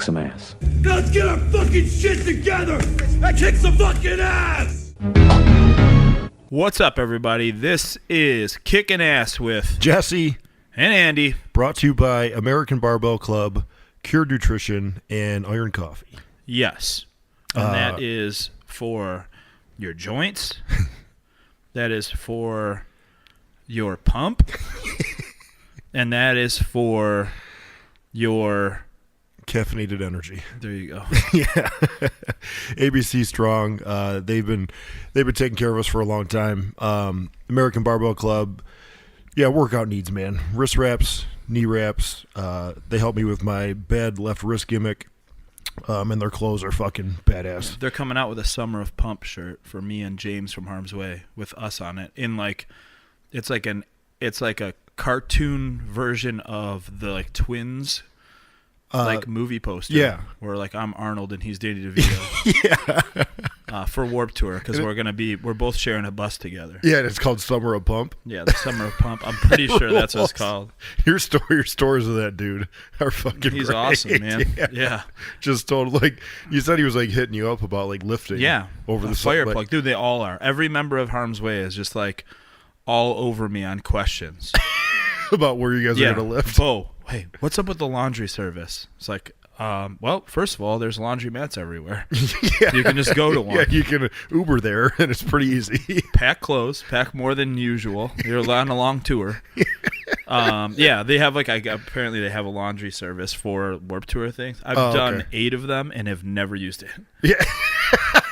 kick some ass. Let's get our fucking shit together and kick some fucking ass! What's up, everybody? This is Kickin Ass with Jesse and Andy. Brought to you by American Barbell Club, Cured Nutrition, and Iron Coffee. Yes. And that is for your joints. That is for your pump. And that is for your caffeinated energy. There you go. Yeah. ABC Strong. They've been taking care of us for a long time. American Barbell Club. Yeah, workout needs, man. Wrist wraps, knee wraps. They help me with my bad left wrist gimmick. And their clothes are fucking badass. They're coming out with a Summer of Pump shirt for me and James from Harm's Way with us on it. It's like a cartoon version of the Twins movie poster. Yeah. Where I'm Arnold and he's Danny DeVito. Yeah. For Warped Tour, because we're both sharing a bus together. Yeah, and it's called Summer of Pump. Yeah, the Summer of Pump. I'm pretty sure that's what it's called. Your stories of that dude are fucking He's great. awesome, man. Yeah. Just told, you said he was hitting you up about lifting. Yeah. Over the fire plug. Dude, they all are. Every member of Harm's Way is just all over me on questions. About where you guys are going to lift. Oh, hey, what's up with the laundry service? It's well, first of all, there's laundromats everywhere. Yeah. You can just go to one. Yeah, you can Uber there, and it's pretty easy. Pack clothes, pack more than usual. You're on a long tour. Yeah, they have apparently they have a laundry service for Warped Tour things. I've done 8 of them and have never used it. Yeah.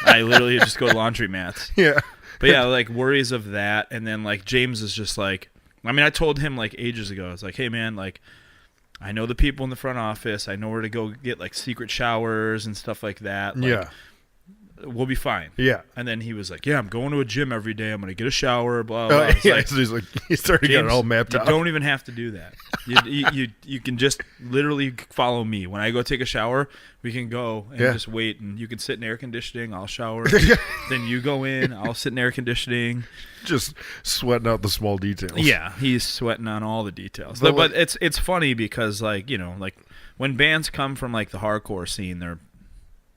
I literally just go to laundromats. Yeah. But yeah, worries of that, and then James is just I told him ages ago. I was hey man, I know the people in the front office. I know where to go get secret showers and stuff like that. Yeah. We'll be fine. Yeah. And then he was yeah, I'm going to a gym every day. I'm going to get a shower, blah, blah. Yeah, so he started getting it all mapped out. You don't even have to do that. You can just literally follow me. When I go take a shower, we can go and just wait, and you can sit in air conditioning. I'll shower. Then you go in. I'll sit in air conditioning. Just sweating out the small details. Yeah, he's sweating on all the details. But it's funny because when bands come from the hardcore scene, they're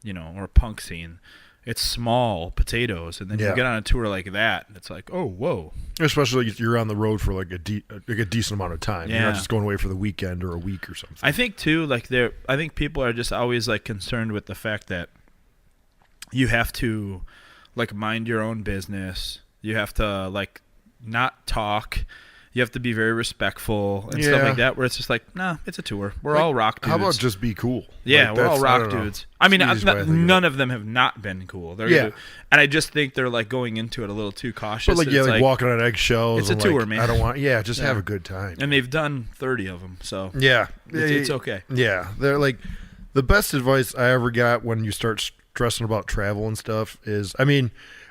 or punk scene, it's small potatoes, and then you get on a tour like that, and it's oh whoa. Especially if you're on the road for a decent amount of time. Yeah. You're not just going away for the weekend or a week or something. I think too, I think people are just always concerned with the fact that you have to mind your own business. You have to not talk. You have to be very respectful and stuff like that, where it's just nah, it's a tour. We're all rock dudes. How about just be cool? Yeah, we're all rock dudes. I mean, none of them have not been cool. And I just think they're going into it a little too cautious. But walking on eggshells. It's a tour, man. I don't want. Yeah, just have a good time. And they've done 30 of them, so yeah, it's okay. Yeah, they're the best advice I ever got when you start stressing about travel and stuff is,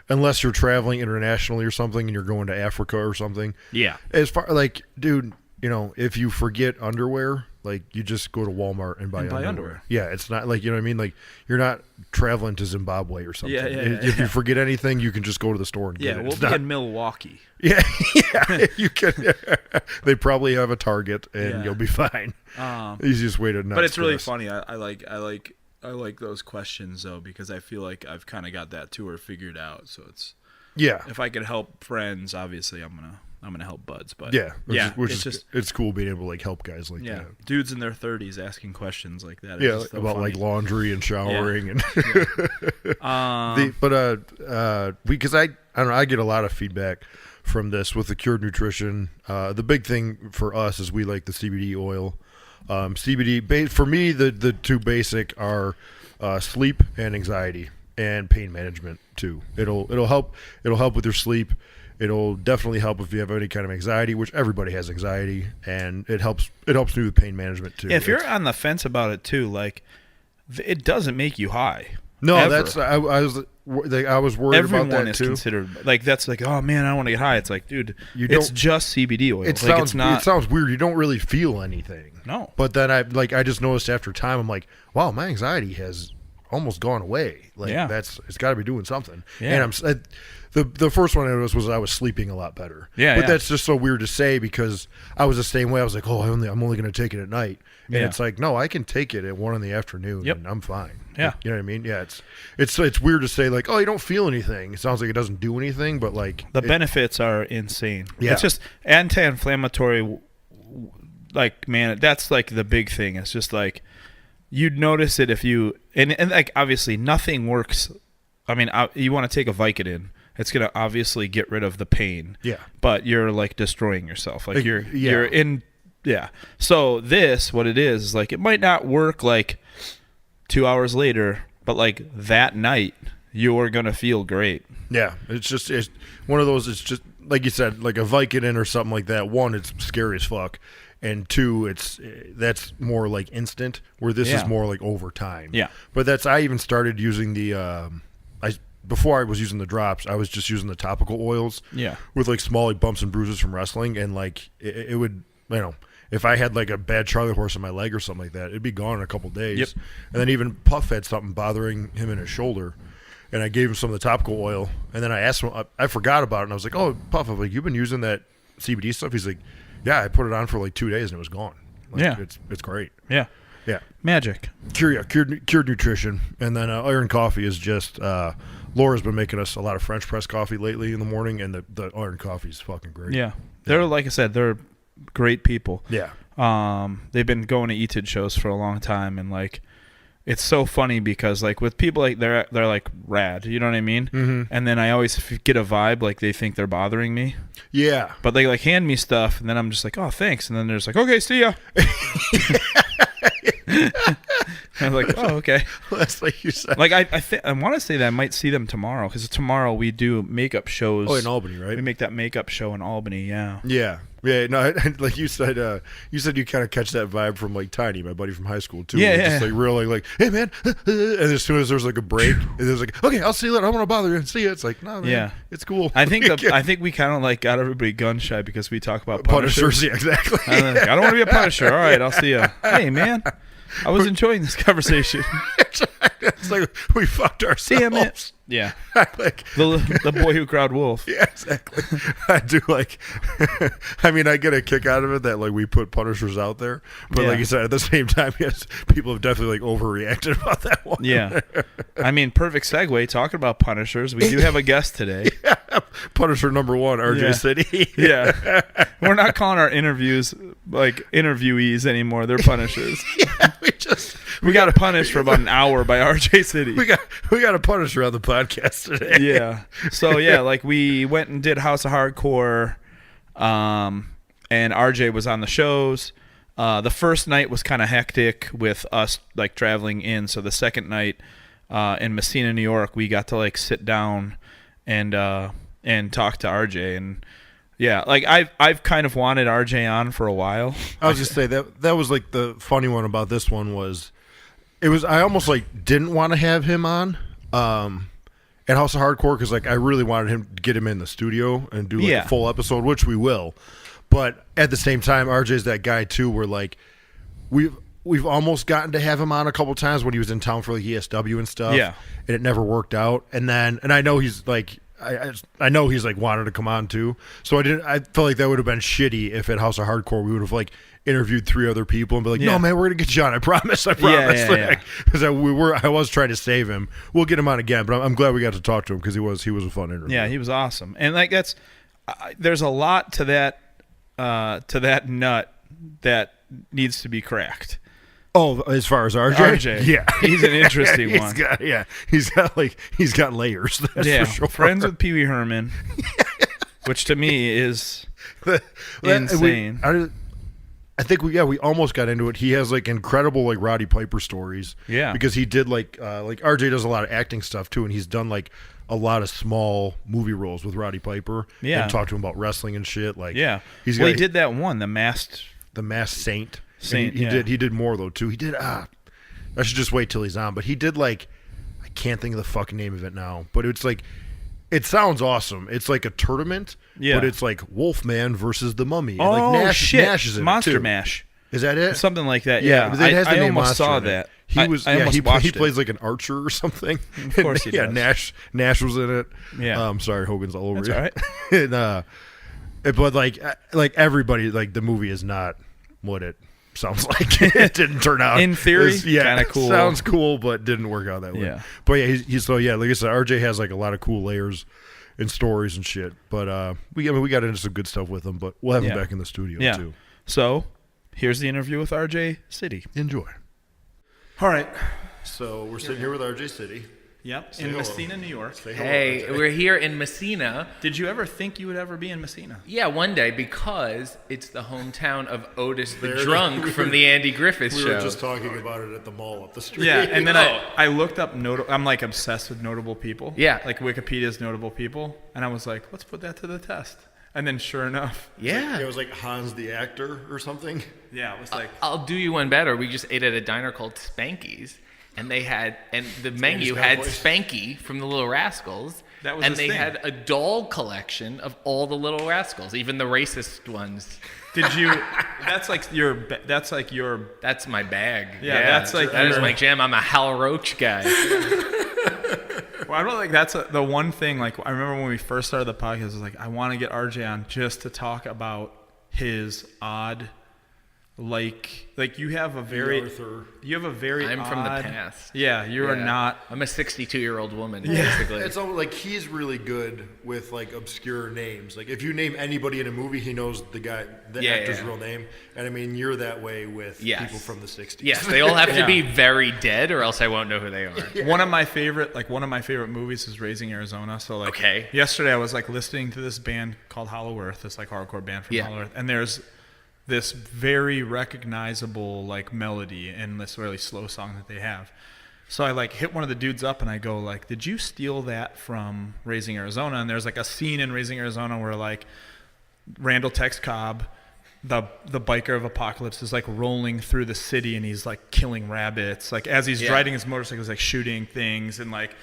unless you're traveling internationally or something and you're going to Africa or something. Yeah. As far dude, if you forget underwear, you just go to Walmart and buy underwear. Yeah, it's not you know what I mean? You're not traveling to Zimbabwe or something. Yeah. If you forget anything, you can just go to the store and get it. We'll be in Milwaukee. Yeah, you can. They probably have a Target and you'll be fine. Easiest way to not. But it's really funny. I like those questions though, because I feel I've kind of got that tour figured out. So it's if I could help friends, obviously I'm gonna help buds. But it's cool being able to help guys that. Dudes in their 30s asking questions like that. Yeah, about funny. Laundry and showering and. Because I don't know, I get a lot of feedback from this with the Cured Nutrition. The big thing for us is we like the CBD oil. CBD for me, the two basic are sleep and anxiety and pain management too. It'll help with your sleep. It'll definitely help if you have any kind of anxiety, which everybody has anxiety, and it helps me with pain management too. Yeah, if you're on the fence about it too, it doesn't make you high. No, ever. I was worried Everyone about that is too. Considered that's oh man, I don't want to get high. It's dude, it's just CBD oil. It sounds weird. You don't really feel anything. No. But then I just noticed after time, I'm wow, my anxiety has almost gone away. Like Yeah. it's got to be doing something. Yeah. And the first one I noticed was I was sleeping a lot better. Yeah, but yeah. that's just so weird to say because I was the same way. I was like, oh, I'm only going to take it at night, and Yeah. it's like, no, I can take it at 1 in the afternoon, Yep. and I'm fine. Yeah. You know what I mean? Yeah, it's weird to say like, oh, you don't feel anything. It sounds like it doesn't do anything, but like The benefits are insane. Yeah. It's just anti-inflammatory. Like, man, that's like the big thing. It's just like you'd notice it if you and like obviously nothing works. I mean, you want to take a Vicodin. It's gonna obviously get rid of the pain. Yeah. But you're like destroying yourself. Like Yeah. you're in. Yeah. So what it is like it might not work like 2 hours later, but like that night you're gonna feel great. Yeah, it's one of those. It's just like you said, like a Vicodin or something like that. One, it's scary as fuck, and two, that's more like instant. Where this is Yeah. more like over time. Yeah. But I even started using before I was using the drops, I was just using the topical oils. Yeah. With like small like bumps and bruises from wrestling, and like it would, if I had like a bad Charlie horse in my leg or something like that, it'd be gone in a couple days. Yep. And then even Puff had something bothering him in his shoulder. And I gave him some of the topical oil, and then I asked him. I forgot about it, and I was like, "Oh, Puff, I'm like, you've been using that CBD stuff?" He's like, "Yeah, I put it on for like 2 days, and it was gone." Like, Yeah. it's great. Yeah. Yeah, Magic. cured nutrition, and then Iron Coffee is just. Laura's been making us a lot of French press coffee lately in the morning, and the Iron Coffee is fucking great. Yeah. They're like I said, they're great people. Yeah. They've been going to ETID shows for a long time, and like it's so funny because like with people like they're like rad, you know what I mean? Mm-hmm. And then I always get a vibe like they think they're bothering me, Yeah. but they like hand me stuff, and then I'm just like, oh, thanks, and then they're just like, okay, see ya. I'm like, oh, okay. That's like you said. Like I want to say that I might see them tomorrow because tomorrow we do makeup shows. Oh, in Albany, right? We make that makeup show in Albany. Yeah. Yeah. Yeah, no, like you said you kind of catch that vibe from like Tiny, my buddy from high school too. Yeah, Like, yeah. Just like really like, hey man, and as soon as there's like a break, and there's like, okay, I'll see you later. I don't want to bother you. See you. It's like, no, man, Yeah. it's cool. I think we kind of like got everybody gun shy because we talk about Punishers, yeah, exactly. I'm like, I don't want to be a Punisher. All right, I'll see you. Hey man, I was enjoying this conversation. It's like we fucked ourselves. Damn it. Yeah. Like, The boy who growled wolf. yeah, exactly. I do like. I mean, I get a kick out of it that like we put Punishers out there, but Yeah. like you said, at the same time, yes, people have definitely like overreacted about that one. Yeah. I mean, perfect segue. Talking about Punishers, we do have a guest today. Punisher number 1, RJ Yeah. City. Yeah. We're not calling our interviews like interviewees anymore. They're Punishers. Yeah, We got punished for about an hour by RJ City. we got a Punisher on the podcast today. Yeah. So yeah, like we went and did House of Hardcore, and RJ was on the shows. The first night was kind of hectic with us like traveling in. So the second night in Messina, New York, we got to like sit down and talk to RJ. And yeah, like I've kind of wanted RJ on for a while. I was just say that was like the funny one about this one was, I almost like didn't want to have him on. At House of Hardcore because like I really wanted him to get him in the studio and do like a full episode, which we will. But at the same time, RJ's that guy too, where like we've almost gotten to have him on a couple times when he was in town for like ESW and stuff. Yeah, and it never worked out. And I know he's like I know he's like wanted to come on too. So I felt like that would have been shitty if at House of Hardcore we would have like interviewed 3 other people and be like, no man, we're gonna get you on. I promise. Because I was trying to save him. We'll get him on again, but I'm glad we got to talk to him because he was a fun interview. Yeah, he was awesome. And like that's there's a lot to that nut that needs to be cracked. Oh, as far as RJ, yeah, he's an interesting one. He's got layers. That's for sure. Friends with Pee Wee Herman, which to me is insane. I think we almost got into it. He has like incredible like Roddy Piper stories. Yeah, because he did like RJ does a lot of acting stuff too, and he's done like a lot of small movie roles with Roddy Piper. Yeah, and talked to him about wrestling and shit. Like he did that one, the Masked Saint. Saint. He did more though too. He did. I should just wait till he's on. But he did like I can't think of the fucking name of it now. But it's like it sounds awesome. It's like a tournament. Yeah. But it's like Wolfman versus the Mummy. Oh and like shit! Nash is in Monster it too. Mash. Is that it? Something like that. Yeah. It has the I name almost Monster saw in it. that. He was. I almost he watched it. plays like an archer or something. Of course he does. Nash was in it. Yeah. Sorry, Hogan's all over That's you. all right. But like everybody, like the movie is not what it sounds like. It didn't turn out. In theory, kind of cool. Sounds cool, but didn't work out that way. Yeah. But yeah, he's so yeah. Like I said, RJ has like a lot of cool layers and stories and shit. But we got into some good stuff with him. But we'll have him back in the studio too. So here's the interview with RJ City. Enjoy. All right. So we're sitting here with RJ City. Yep. Say in hello. Messina, New York. Say hello, Hey, RJ. we're here in Messina. Did you ever think you would ever be in Messina? Yeah, one day, because it's the hometown of Otis the There it Drunk is. from the Andy Griffith We Show. were just talking about it at the mall up the street. Yeah, and then Oh. I looked up I'm like obsessed with notable people. Yeah. Like Wikipedia's notable people, and I was like, let's put that to the test. And then sure enough, yeah. It was like Hans the actor or something. yeah, it was like I'll do you one better. We just ate at a diner called Spanky's, and the menu got a had voice. Spanky from the Little Rascals. That was and his they thing. had a doll collection of all the Little Rascals, even the racist ones. did you that's like your That's my bag. Yeah, that's like that is your- my jam. I'm a Hal Roach guy. well, I don't think that's the one thing. Like I remember when we first started the podcast, I was like, I want to get RJ on just to talk about his odd, like you have a very Arthur. I'm from the odd- past. Yeah, you are Yeah. not. I'm a 62-year-old woman, basically. It's almost like he's really good with like obscure names. Like if you name anybody in a movie, he knows the actor's yeah. real name. And I mean, you're that way with Yes. people from the '60s. Yes, they all have Yeah. to be very dead, or else I won't know who they are. One of my favorite movies is Raising Arizona. So like Okay. yesterday I was like listening to this band called Hollow Earth, this like hardcore band from Yeah. Hollow Earth, and there's this very recognizable like melody in this really slow song that they have. So I like hit one of the dudes up and I go like, did you steal that from Raising Arizona? And there's like a scene in Raising Arizona where like Randall Tex Cobb, the biker of Apocalypse, is like rolling through the city and he's like killing rabbits. Like as he's riding his motorcycle, he's like shooting things and like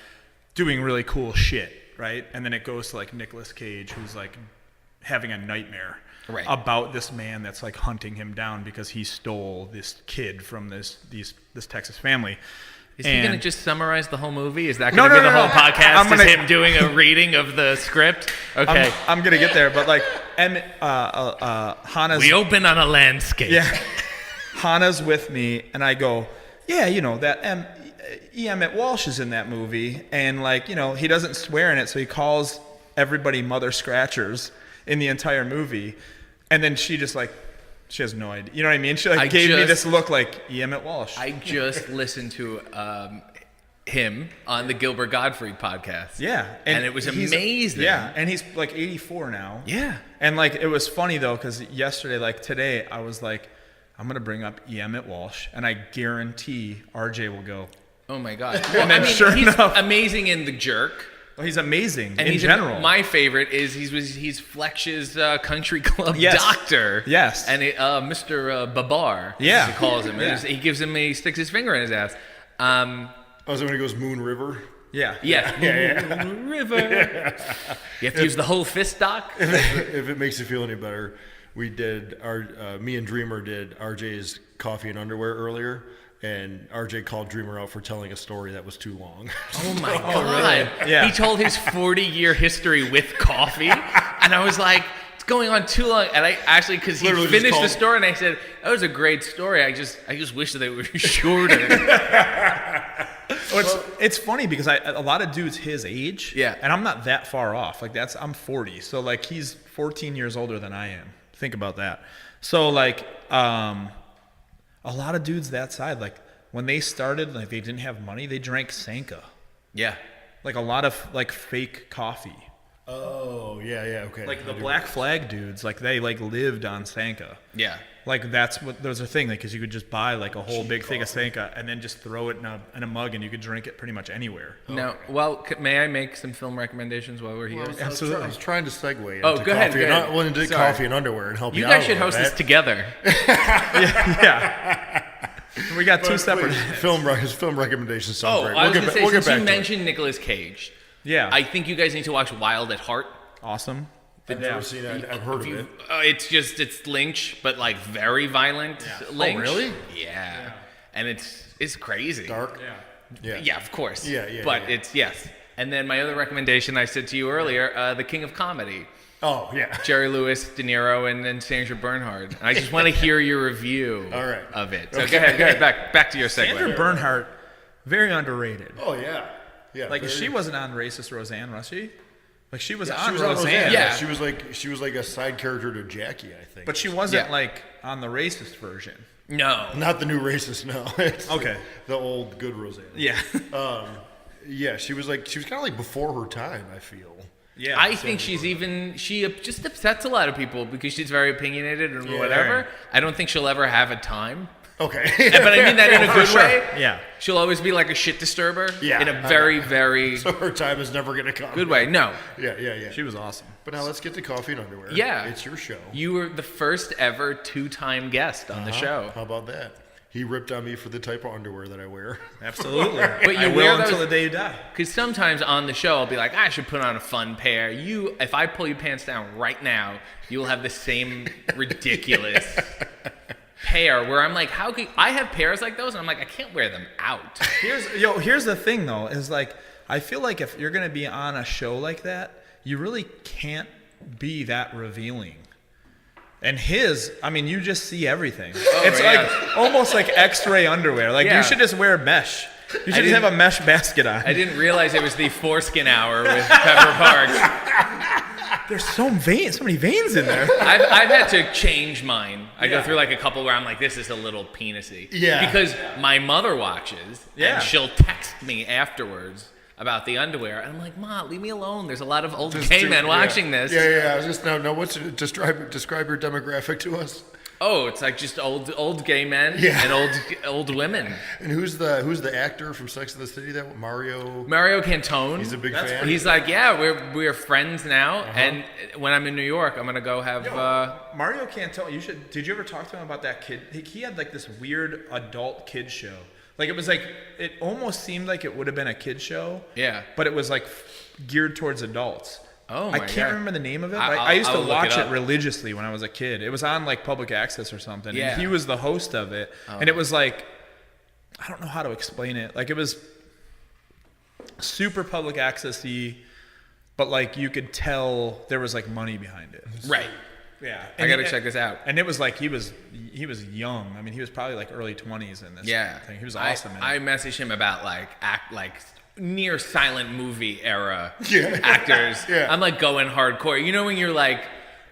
doing really cool shit, right? And then it goes to like Nicolas Cage, who's like having a nightmare about this man that's like hunting him down because he stole this kid from this Texas family. Is he going to just summarize the whole movie? Is that No, going to no, be the no, whole no. podcast? I'm gonna- Is him doing a reading of the script? Okay. I'm gonna get there, but like Hannah's We open on a landscape. yeah, Hannah's with me, and I go, yeah, you know that Emmett Walsh is in that movie, and like, you know, he doesn't swear in it, so he calls everybody mother scratchers in the entire movie, and then she just like, she has no idea, you know what I mean? She like gave me this look like Emmett Walsh. I just listened to him on the Gilbert Gottfried podcast. Yeah, and it was he's- amazing. Yeah, and he's like 84 now. Yeah. And like it was funny though, because yesterday, like today, I was like, I'm gonna bring up Emmett Walsh, and I guarantee RJ will go. Oh my God. And then sure he's enough- amazing in The Jerk. Well, he's amazing And in he's general. my favorite is he's Fletch's country club Yes. doctor. Yes. And Mr. Babar. Yeah. As he calls him. Yeah. He sticks his finger in his ass. Oh, so when he goes Moon River. yeah. Yeah. River. You have to use the whole fist, Doc. If it makes you feel any better, we did me and Dreamer did RJ's Coffee and Underwear earlier, and RJ called Dreamer out for telling a story that was too long. Oh my God. Yeah. He told his 40-year history with coffee, and I was like, it's going on too long. And I actually, because he Literally just finished the called- story, and I said, that was a great story. I just wish that it were shorter. Well, it's funny because a lot of dudes his age, Yeah. and I'm not that far off. Like I'm 40, so like he's 14 years older than I am. Think about that. So like, a lot of dudes that side, like when they started, like they didn't have money, they drank Sanka, Yeah. like a lot of like fake coffee. Oh, yeah, okay. Like the Black Flag dudes, like they like lived on Sanka. Yeah. Like that's what there's a thing, like because you could just buy like a whole big thing of Sanka and then just throw it in a mug and you could drink it pretty much anywhere. Now, well, may I make some film recommendations while we're here? Absolutely. I was trying to segue Oh, into go ahead, coffee, go ahead. into Sorry. Coffee and Underwear and help you, You out guys a should little host bit. this together. Yeah. We got two separate. His film recommendations sound great. I was going to say, we'll get since you back to it. mentioned Nicolas Cage, Yeah. I think you guys need to watch Wild at Heart. Awesome. I've never seen it. I've heard of it. It's Lynch, but like very violent Lynch. Oh, really? Yeah. and it's crazy. Dark. Yeah. Yeah, of course. Yeah, But yeah. it's yes. And then my other recommendation I said to you earlier, the King of Comedy. Oh yeah. Jerry Lewis, De Niro, and Sandra Bernhard. And I just want to hear your review All right. of it. So go ahead. Back to your segue. Sandra Bernhardt, very underrated. Oh yeah. Yeah. Like very- she wasn't on Racist Roseanne, was she? Like she was Yeah, on she was on Roseanne. Roseanne. Yeah. She was like a side character to Jackie, I think. But she wasn't Yeah. like on the racist version. No. not the new racist. No. It's Okay. the old good Roseanne. Yeah. Yeah. She was kind of like before her time. I feel. Yeah. I think she just upsets a lot of people because she's very opinionated and Yeah. whatever. I don't think she'll ever have a time. Okay. But I mean that in a good sure. way. Yeah. She'll always be like a shit disturber. Yeah. In a very, very So her time is never gonna come. good way. No. Yeah. She was awesome. But now let's get to coffee and underwear. Yeah. It's your show. You were the first ever 2-time guest on the show. How about that? He ripped on me for the type of underwear that I wear. Absolutely. But you I wear will those- until the day you die. Because sometimes on the show, I'll be like, I should put on a fun pair. If I pull your pants down right now, you will have the same ridiculous pair where I'm like, how could I have pairs like those? And I'm like, I can't wear them out. Here's the thing though, is like I feel like if you're gonna be on a show like that, you really can't be that revealing. And you just see everything. It's yeah. like almost like X-ray underwear. Like Yeah. you should just wear mesh. You should just have a mesh basket on. I didn't realize it was the foreskin hour with Pepper Parks. There's so many veins in there. I've had to change mine. I go Yeah. through like a couple where I'm like, this is a little penisy. Yeah. Because my mother watches, Yeah. and she'll text me afterwards about the underwear, and I'm like, Ma, leave me alone. There's a lot of old gay men watching this. Yeah. I was just now. Describe your demographic to us. Oh, it's like just old gay men Yeah. and old women. And who's the actor from Sex and the City? That Mario. Mario Cantone. He's a big fan. He's like, yeah, we're friends now, and when I'm in New York, I'm gonna go have. Mario Cantone, did you ever talk to him about that kid? He had like this weird adult kid show. Like it almost seemed like it would have been a kid show. Yeah. But it was like geared towards adults. Oh I my can't God. remember the name of it. I'll- I used to I'll look watch it it up. religiously when I was a kid. It was on like public access or something. Yeah. And he was the host of it. And it was like, I don't know how to explain it. Like it was super public access-y, but like you could tell there was like money behind it. Right. Yeah. I gotta check this out. And it was like he was young. I mean, he was probably like early 20s in this Yeah. thing. He was awesome. in it. I messaged him about act near silent movie era Yeah. actors. Yeah. I'm like going hardcore. You know when you're like,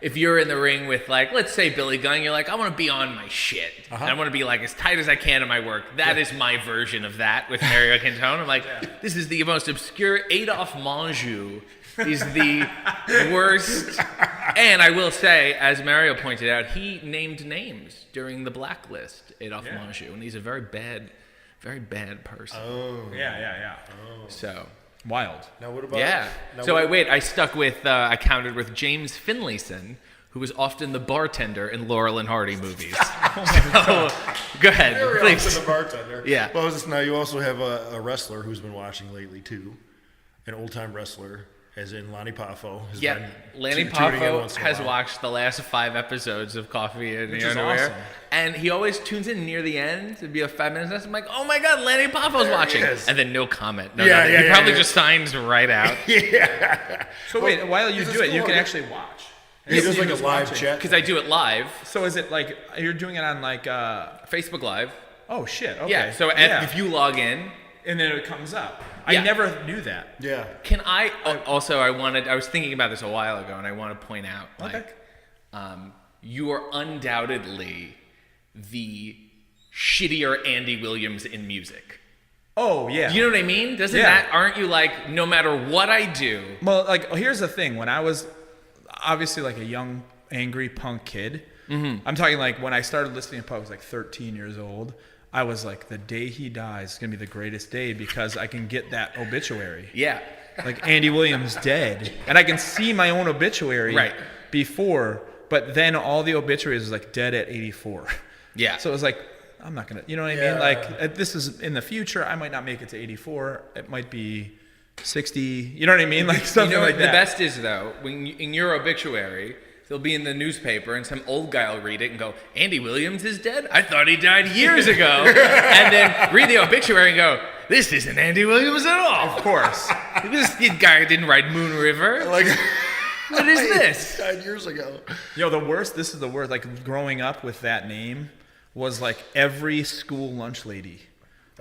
if you're in the ring with like, let's say Billy Gunn, you're like, I want to be on my shit. And I want to be like as tight as I can in my work. That is my version of that with Mario Cantone. I'm like, this is the most obscure. Adolphe Menjou is the worst. And I will say, as Mario pointed out, he named names during the blacklist, Adolphe Menjou, and he's a very bad person. Oh. Yeah. So. Wild. Now what about? Yeah. Now So what- I stuck with, I counted with James Finlayson, who was often the bartender in Laurel and Hardy movies. So, go ahead, Very please. often the bartender. Yeah. Well, now you also have a wrestler who's been watching lately too, an old time wrestler, as in Lonnie Poffo. Has Yeah, been Lanny tuning in Poffo once in a has while. watched the last 5 episodes of Coffee and Which the is Underwear, awesome. and he always tunes in near the end to be a 5 minutes. I'm like, oh my god, Lanny Poffo's watching, is. and then no comment. No, Yeah, nothing. yeah, he yeah, probably yeah. just signs right out So wait, while you this do is it, you cool. can actually watch. He does You like a just live watch it. chat. because I do it live, So is it like you're doing it on like Facebook Live. oh shit, okay. Yeah. So if you log in, and then it comes up. Yeah. I never knew that. Yeah. can I also? I was thinking about this a while ago, and I want to point out, Okay. you are undoubtedly the shittier Andy Williams in music. Oh yeah. You know what I mean? Doesn't Yeah. that? Aren't you like, no matter what I do? Well, like here's the thing. When I was obviously like a young, angry punk kid, I'm talking like when I started listening to punk, I was like 13 years old. I was like, the day he dies is gonna be the greatest day because I can get that obituary. Yeah. Like Andy Williams dead, and I can see my own obituary Right. before, but then all the obituaries was like dead at 84. Yeah. So it was like, I'm not gonna, you know what I Yeah. mean? Like this is in the future. I might not make it to 84. It might be 60. You know what I mean? Like something you know, like the that. best is though, when you, in your obituary, they'll be in the newspaper, and some old guy will read it and go, Andy Williams is dead? I thought he died years ago. And then read the obituary and go, this isn't Andy Williams at all. Of course. This guy didn't write Moon River. Like, What is this? 9 years ago. Yo, this is the worst. Like, growing up with that name was like every school lunch lady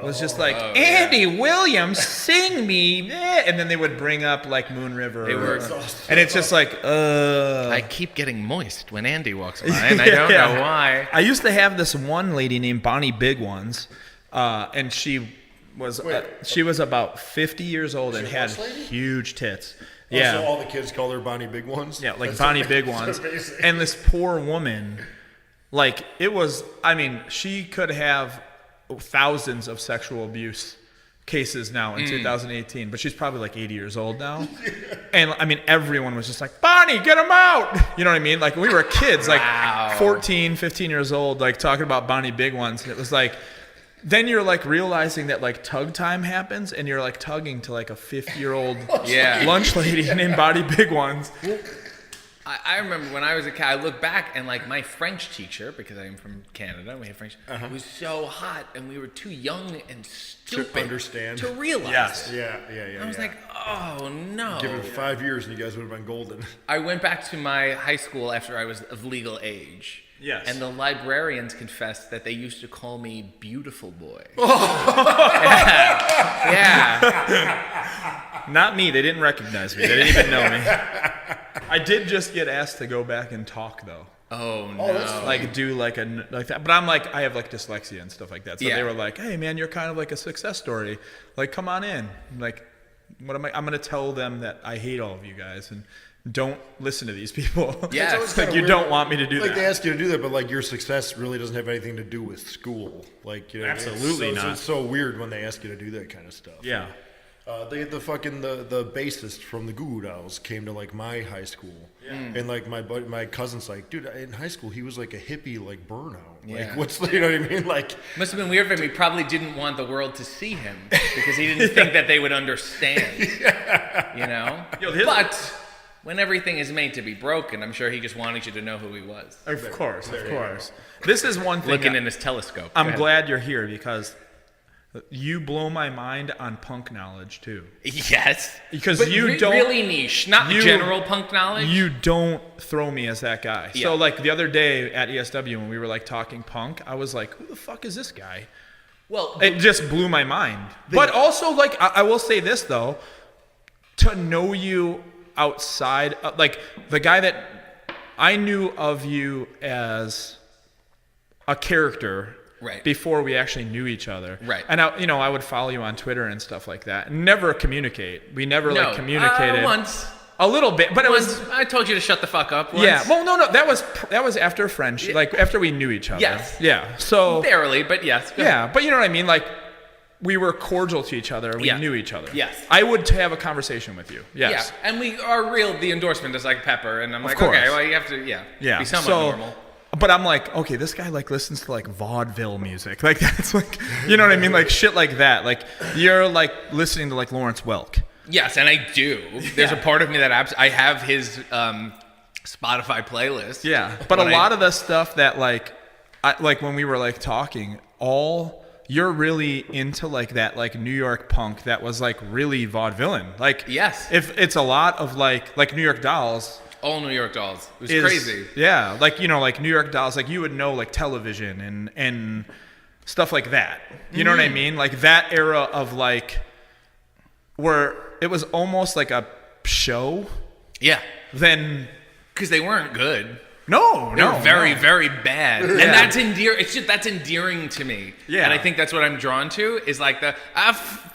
was just like, Andy Williams, sing me. And then they would bring up like Moon River. They were, and it's just like, I keep getting moist when Andy walks by, and I don't know why. I used to have this one lady named Bonnie Big Ones, and she was about 50 years old and had huge tits. Yeah. So all the kids call her Bonnie Big Ones? Yeah, like Bonnie Big Ones. And this poor woman, like, it was, I mean, she could have thousands of sexual abuse cases now in 2018, but she's probably like 80 years old now. And, I mean, everyone was just like, Bonnie, get him out! You know what I mean? Like, we were kids, like 14, 15 years old, like, talking about Bonnie Big Ones. And it was like, then you're like realizing that like tug time happens and you're like tugging to like a 50-year-old lunch lady named Bonnie Big Ones. I remember when I was a kid, I look back and like my French teacher, because I am from Canada, and we have French, was so hot and we were too young and stupid to understand, to realize Yes. it. Yeah. I was like, oh no. Give it 5 years and you guys would have been golden. I went back to my high school after I was of legal age. Yes. And the librarians confessed that they used to call me Beautiful Boy. Yeah. Not me. They didn't recognize me. They didn't even know me. I did just get asked to go back and talk though. Oh no. Like do like that. But I'm like, I have like dyslexia and stuff like that. So Yeah. they were like, hey man, you're kind of like a success story. Like, come on in. I'm like, what am I'm going to tell them that I hate all of you guys and don't listen to these people. Yeah. It's always It's like, kinda you weird. don't want me to do Like that. they ask you to do that, but like your success really doesn't have anything to do with school. Like, you know, Absolutely it's not. It's so weird when they ask you to do that kind of stuff. Yeah. The bassist from the Goo Goo Dolls came to like my high school, and like my cousin's like, dude, in high school he was like a hippie like burnout. Yeah. Like what's you know what I mean? Like Must have been weird for him. He probably didn't want the world to see him because he didn't think that they would understand. You know? But when everything is made to be broken, I'm sure he just wanted you to know who he was. Of course. This is one thing. Looking in his telescope. I'm Go ahead. glad you're here because you blow my mind on punk knowledge too. Yes. Because But you don't really niche, not you- general punk knowledge. You don't throw me as that guy. Yeah. So like the other day at ESW when we were like talking punk, I was like, who the fuck is this guy? well, It just blew my mind. But also like I will say this though, to know you outside, like the guy that I knew of you as a character. Right. Before we actually knew each other. Right. And I would follow you on Twitter and stuff like that. Never communicate. We never like communicated. Once. A little bit, but it was. I told you to shut the fuck up once. Yeah. Well, no. That was after friendship, like after we knew each other. Yes. Yeah. So. Barely, but yes. Go Yeah, but you know what I mean. Like, we were cordial to each other. We Yeah. knew each other. Yes. I would have a conversation with you. Yes. Yeah, and we are real. The endorsement is like pepper, and I'm like, course. okay, well, you have to, Yeah. be somewhat so, normal. But I'm like, okay, this guy like listens to like vaudeville music. Like that's like, you know what I mean? Like shit like that. Like you're like listening to like Lawrence Welk. Yes, and I do. There's a part of me that I have his Spotify playlist. Yeah. But a lot of the stuff that like when we were like talking, you're really into like that like New York punk that was like really vaudevillain. Like Yes. If it's a lot of like New York Dolls. All New York Dolls. It was crazy. Yeah, like like New York Dolls, like you would know like television and stuff like that. You know what I mean? Like that era of like where it was almost like a show. Yeah, Then because they weren't good. no, They were very, very bad, and that's endearing. That's endearing to me. Yeah. and I think that's what I'm drawn to. Is like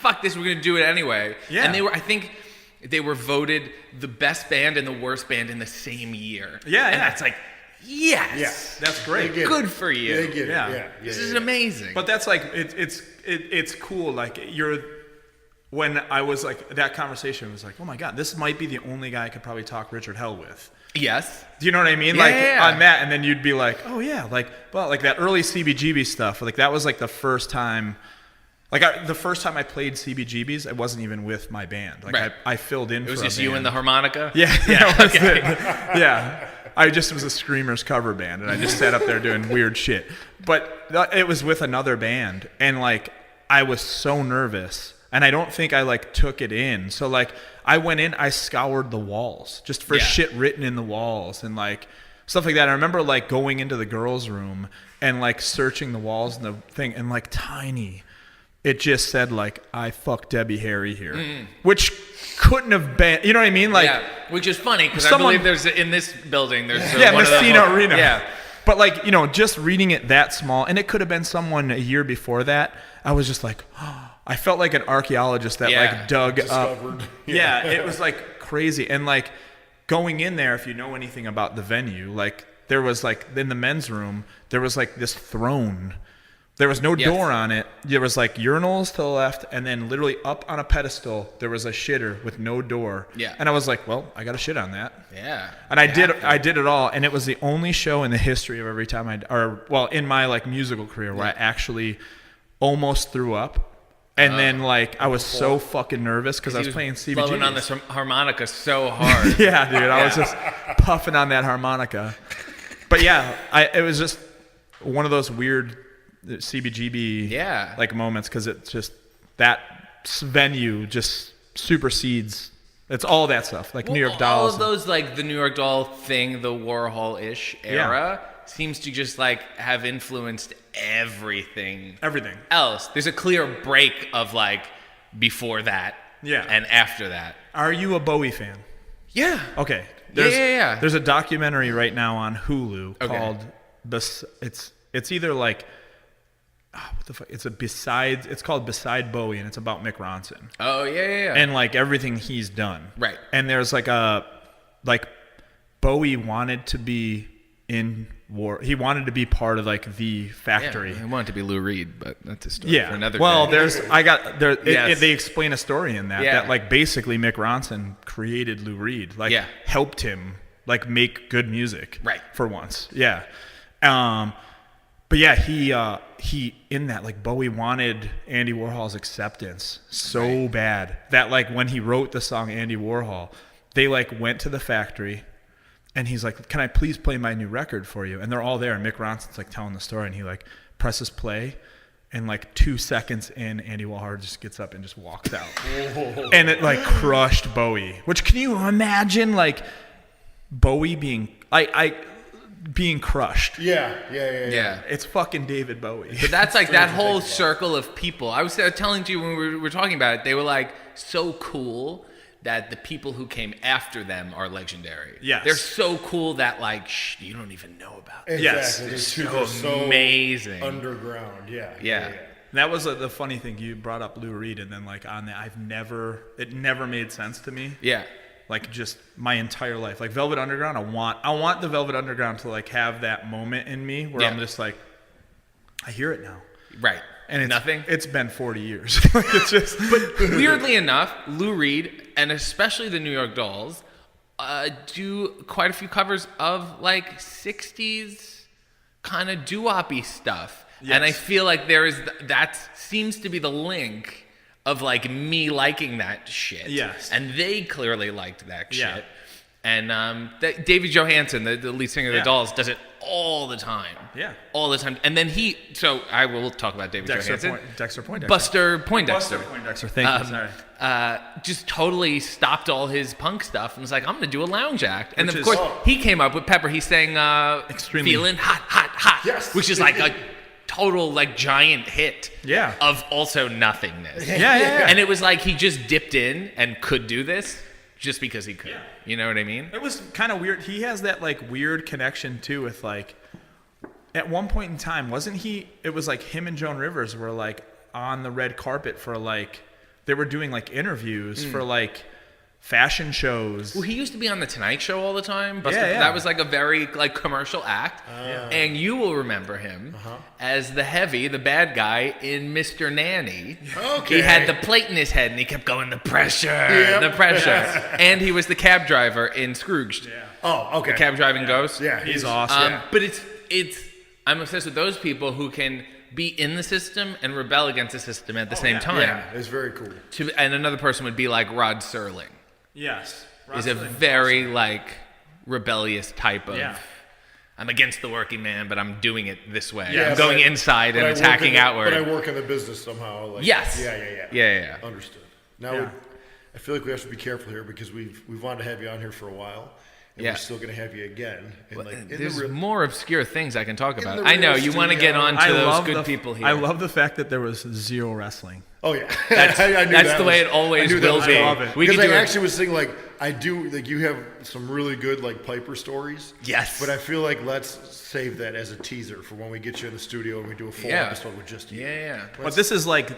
fuck this, we're gonna do it anyway. Yeah. and I think they were voted the best band and the worst band in the same year. Yeah, and yeah. that's like, yes, That's great. They get good it. for you. They get it. Yeah. Yeah. This is amazing. But that's like it's cool. Like when I was like that conversation was like, oh my god, this might be the only guy I could probably talk Richard Hell with. yes, Do you know what I mean? Yeah, like yeah. on that, and then you'd be like, oh yeah, like that early CBGB stuff. Like that was like the first time. Like the first time I played CBGBs, it wasn't even with my band. Like Right. I filled in. it was for a just you band. and the harmonica. Yeah, Yeah, that was okay. it. Yeah, I just was a Screamers cover band, and I just sat up there doing weird shit. But it was with another band, and like I was so nervous, and I don't think I like took it in. So like I went in, I scoured the walls just for shit written in the walls and like stuff like that. I remember like going into the girls' room and like searching the walls and the thing, and like tiny. It just said like I fucked Debbie Harry here, which couldn't have been. You know what I mean? Like, which is funny because I believe there's in this building there's Messina Arena. Yeah, but like just reading it that small, and it could have been someone a year before that. I was just like, I felt like an archaeologist that like dug Discovered. up. Yeah, it was like crazy, and like going in there, if you know anything about the venue, like there was like in the men's room there was like this throne. There was no door on it. There was like urinals to the left, and then literally up on a pedestal there was a shitter with no door. Yeah. And I was like, well, I got to shit on that. Yeah. And I did it all, and it was the only show in the history of every time in my like musical career where I actually almost threw up. And then like I was so fucking nervous because I was playing CBGBs. Blowing on this harmonica so hard. Yeah, dude. I was just puffing on that harmonica. But yeah, it was just one of those weird CBGB like moments, because it's just that venue just supersedes. It's all that stuff like New York Dolls. All of those like the New York Doll thing, the Warhol-ish era seems to just like have influenced everything else. There's a clear break of like before that and after that. Are you a Bowie fan? Yeah. Okay. There's a documentary right now on Hulu called it's either like what the fuck? It's called Beside Bowie, and it's about Mick Ronson. Oh yeah. And like everything he's done. Right. And there's like Bowie wanted to be in war. He wanted to be part of like the factory. Yeah, he wanted to be Lou Reed, but that's a story for another day. They explain a story in that like basically Mick Ronson created Lou Reed, like helped him like make good music for once. Yeah. But yeah, he in that like Bowie wanted Andy Warhol's acceptance so bad that like when he wrote the song Andy Warhol, they like went to the factory and he's like, "Can I please play my new record for you?" And they're all there, and Mick Ronson's like telling the story, and he like presses play, and like 2 seconds in, Andy Warhol just gets up and just walks out. And it like crushed Bowie. Which, can you imagine like Bowie being being crushed? Yeah. It's fucking David Bowie. But that's like that whole circle of people. I was telling you when we were talking about it, they were like so cool that the people who came after them are legendary. Yes. They're so cool that like you don't even know about them. Yes. Exactly. They're so amazing. Underground. Yeah. And that was the funny thing. You brought up Lou Reed, and then like on that, it never made sense to me. Yeah. Like just my entire life, like Velvet Underground. I want the Velvet Underground to like have that moment in me where I'm just like, I hear it now. Right. And nothing. It's been 40 years. It's just. But weirdly enough, Lou Reed and especially the New York Dolls do quite a few covers of like 60s kind of doo-wop-y stuff. Yes. And I feel like that seems to be the link of like me liking that shit. Yes. And they clearly liked that shit. And David Johansen, the lead singer of the Dolls, does it all the time. Yeah. All the time. And then so I will talk about David Johansen. Dexter Poindexter. Buster Poindexter. Buster Poindexter. Thank you. Sorry. Just totally stopped all his punk stuff and was like, I'm going to do a lounge act. And of course, he came up with Pepper. He sang Feeling Hot, Hot, Hot. Yes. Which is like a total like giant hit of also nothingness. Yeah. And it was like he just dipped in and could do this just because he could. You know what I mean? It was kind of weird. He has that like weird connection too with like at one point in time, wasn't he? It was like him and Joan Rivers were like on the red carpet for like they were doing like interviews for like fashion shows. Well, he used to be on the Tonight Show all the time. Buster, Yeah. That was like a very like commercial act. And you will remember him as the bad guy in Mr. Nanny. Okay. He had the plate in his head and he kept going, the pressure. And he was the cab driver in Scrooged. Yeah. Oh, okay. The cab driving ghost. Yeah, He's awesome. But it's I'm obsessed with those people who can be in the system and rebel against the system at the same time. Yeah, it's very cool. And another person would be like Rod Serling. Yes. Is a very like rebellious type of. Yeah. I'm against the working man, but I'm doing it this way. Yeah, I'm going inside and attacking outward. But I work in the business somehow. Like, Yes. Yeah. Understood. Now, Yeah. I feel like we have to be careful here because we've wanted to have you on here for a while, and we're still going to have you again. And There's more obscure things I can talk about. the I know real you want to get studio. on to those good people here. I love the fact that there was zero wrestling. Oh yeah, That's, I knew that's that the way was- it always I knew that will was be. coming. love it. We Because could do I it. actually was thinking like I do like you have some really good like Piper stories. Yes. But I feel like let's save that as a teaser for when we get you in the studio and we do a full episode with just you. Yeah. But this is like,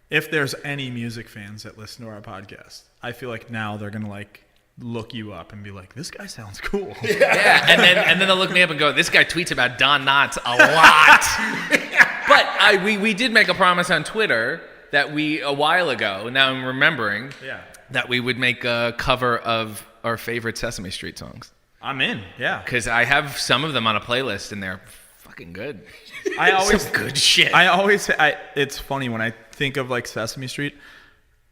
if there's any music fans that listen to our podcast, I feel like now they're gonna like look you up and be like, this guy sounds cool. Yeah, and then they'll look me up and go, this guy tweets about Don Knotts a lot. But we did make a promise on Twitter that a while ago, now I'm remembering, that we would make a cover of our favorite Sesame Street songs. I'm in. Yeah. Because I have some of them on a playlist and they're fucking good. I always Some good shit. It's funny when I think of like Sesame Street,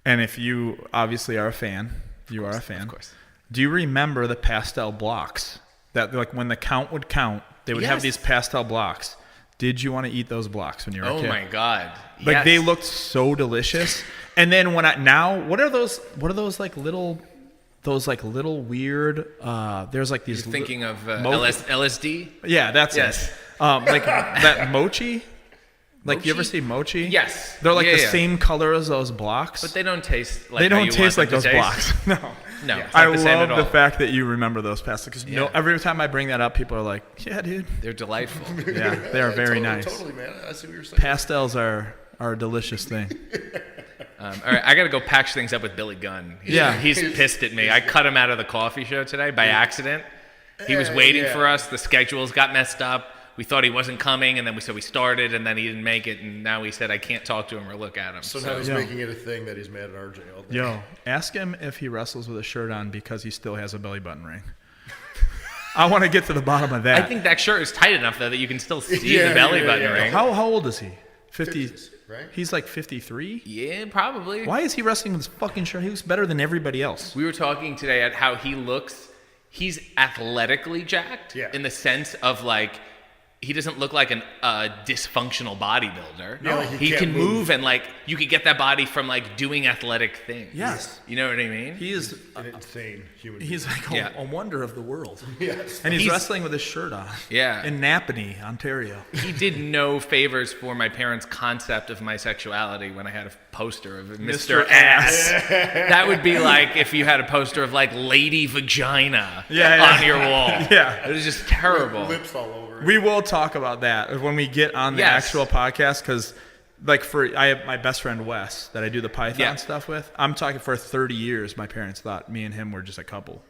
and if you obviously are a fan, Of course. Do you remember the pastel blocks that like when the count would count, they would have Yes. these pastel blocks? Did you want to eat those blocks when you were a Oh kid? my God. Like Yes. they looked so delicious. And then what are those like little weird there's like these You're thinking of mo- LSD? Yeah, that's Yes. it. Like that mochi. Like you ever Mochi? see mochi? Yes. They're like Yeah, the yeah. same color as those blocks. But they don't taste like they how don't you taste want like them those to taste. blocks. No. No, it's I not the same love at the all. fact that you remember those pastels because Yeah. every time I bring that up, people are like, "Yeah, dude, They're delightful. yeah, they are very nice." Totally, man. I see what you're saying. Pastels are a delicious thing. All right, I got to go patch things up with Billy Gunn. He's pissed at me. I cut him out of the coffee show today by accident. He was waiting for us. The schedules got messed up. We thought he wasn't coming, and then we said we started, and then he didn't make it, and now he said I can't talk to him or look at him. So now he's making it a thing that he's mad at RJ all day. Yo, ask him if he wrestles with a shirt on because he still has a belly button ring. I want to get to the bottom of that. I think that shirt is tight enough though that you can still see Yeah, the belly yeah, button yeah. ring. How old is he? 50. 50s, right? He's like 53. Yeah, probably. Why is he wrestling with his fucking shirt? He looks better than everybody else. We were talking today at how he looks. He's athletically jacked Yeah. in the sense of like he doesn't look like a dysfunctional bodybuilder. No, like he he can't can move. move and like you could get that body from like doing athletic things. Yes. You know what I mean? He is. An insane human being. He's like Yeah. a wonder of the world. Yes. And he's He's- wrestling with his shirt on. Yeah. In Napanee, Ontario. He did no favors for my parents' concept of my sexuality when I had a poster of Mr. Mr. Ass. That would be like if you had a poster of like Lady Vagina Yeah. on your wall. Yeah. It was just terrible. Lips all over. We will talk about that when we get on the Yes. actual podcast because, like, I have my best friend Wes that I do the Python Yeah. stuff with. I'm talking for 30 years. My parents thought me and him were just a couple,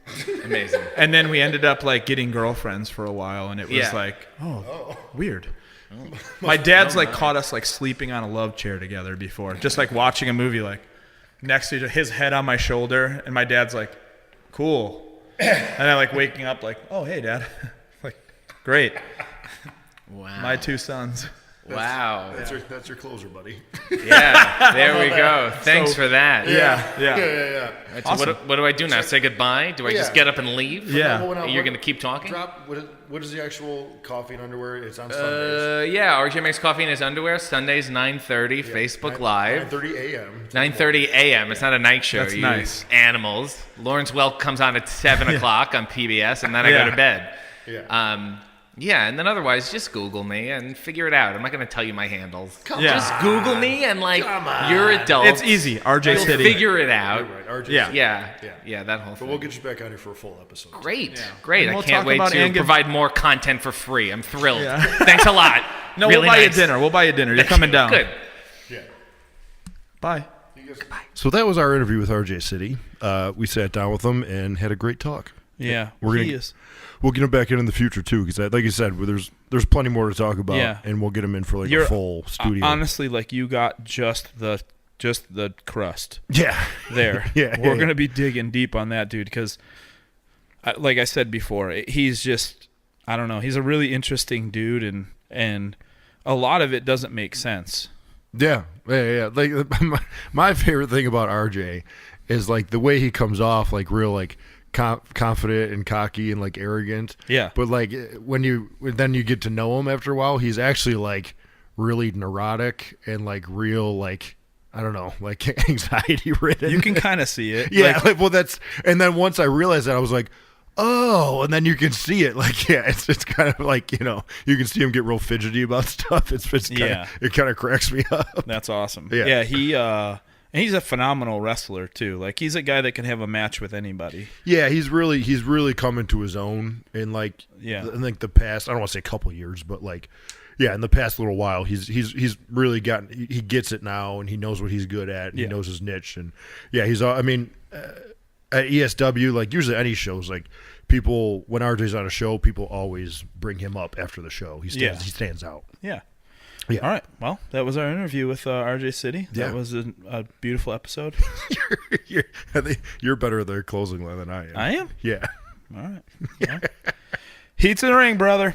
Amazing. and then we ended up like getting girlfriends for a while, and it was Yeah. like, weird. My dad's like caught us like sleeping on a love chair together before, just like watching a movie, like next to his head on my shoulder, and my dad's like, cool, and I like waking up like, oh hey dad, like great. Wow. My two sons. Wow. That's your closer, buddy. Yeah. There we go. Thanks for that. Yeah. yeah. Right, so what do I do now? Say goodbye? Do I just get up and leave? Yeah. You're going to keep talking? What is the actual coffee and underwear? It's on Sundays. Yeah. RJ makes coffee in his underwear. Sundays 9:30. Facebook Live. 9:30 a.m. 9:30 a.m. It's not a night show. That's you nice. Animals. Lawrence Welk comes on at 7 o'clock on PBS, and then I go to bed. Yeah. Yeah, and then otherwise, just Google me and figure it out. I'm not going to tell you my handles. Yeah. Just Google me and, like, you're adults. It's easy. RJ You'll City. figure it out. You're right. RJ. Yeah. Yeah, that whole But thing. we'll get you back on here for a full episode. Great. And I we'll can't talk wait about to and give- provide more content for free. I'm thrilled. Yeah. Thanks a lot. No, Really we'll buy nice. you dinner. We'll buy you dinner. You're coming down. Good. Yeah. Bye. So that was our interview with RJ City. We sat down with him and had a great talk. Yeah. We're he gonna- is. We'll get him back in the future too, because like you said, there's plenty more to talk about, Yeah. and we'll get him in for like You're a full studio. Honestly, like you got just the crust yeah, there. Yeah, We're yeah. gonna be digging deep on that, dude, because, like I said before, he's just, I don't know, he's a really interesting dude, and a lot of it doesn't make sense. yeah. Like my favorite thing about RJ is like the way he comes off, like real like confident and cocky and like arrogant. Yeah. But like when you get to know him after a while, he's actually like really neurotic and like real like I don't know, like anxiety ridden. You can kind of see it. Yeah, well, and then once I realized that, I was like, oh, and then you can see it. Like, yeah, it's kind of like, you can see him get real fidgety about stuff. It kind of cracks me up. That's awesome. Yeah. Yeah, he's a phenomenal wrestler too. Like, he's a guy that can have a match with anybody. Yeah, he's really coming to his own in like, in like the past, I don't want to say a couple years, but like, yeah, in the past little while, he's really gotten, he gets it now, and he knows what he's good at, and he knows his niche, and yeah, at ESW, like usually any shows, like people, when RJ's on a show, people always bring him up after the show. He stands out. Yeah. Yeah. All right. Well, that was our interview with RJ City. That was a beautiful episode. I think you're better at their closing line than I am. I am? Yeah. All right. Well, heat's in the ring, brother.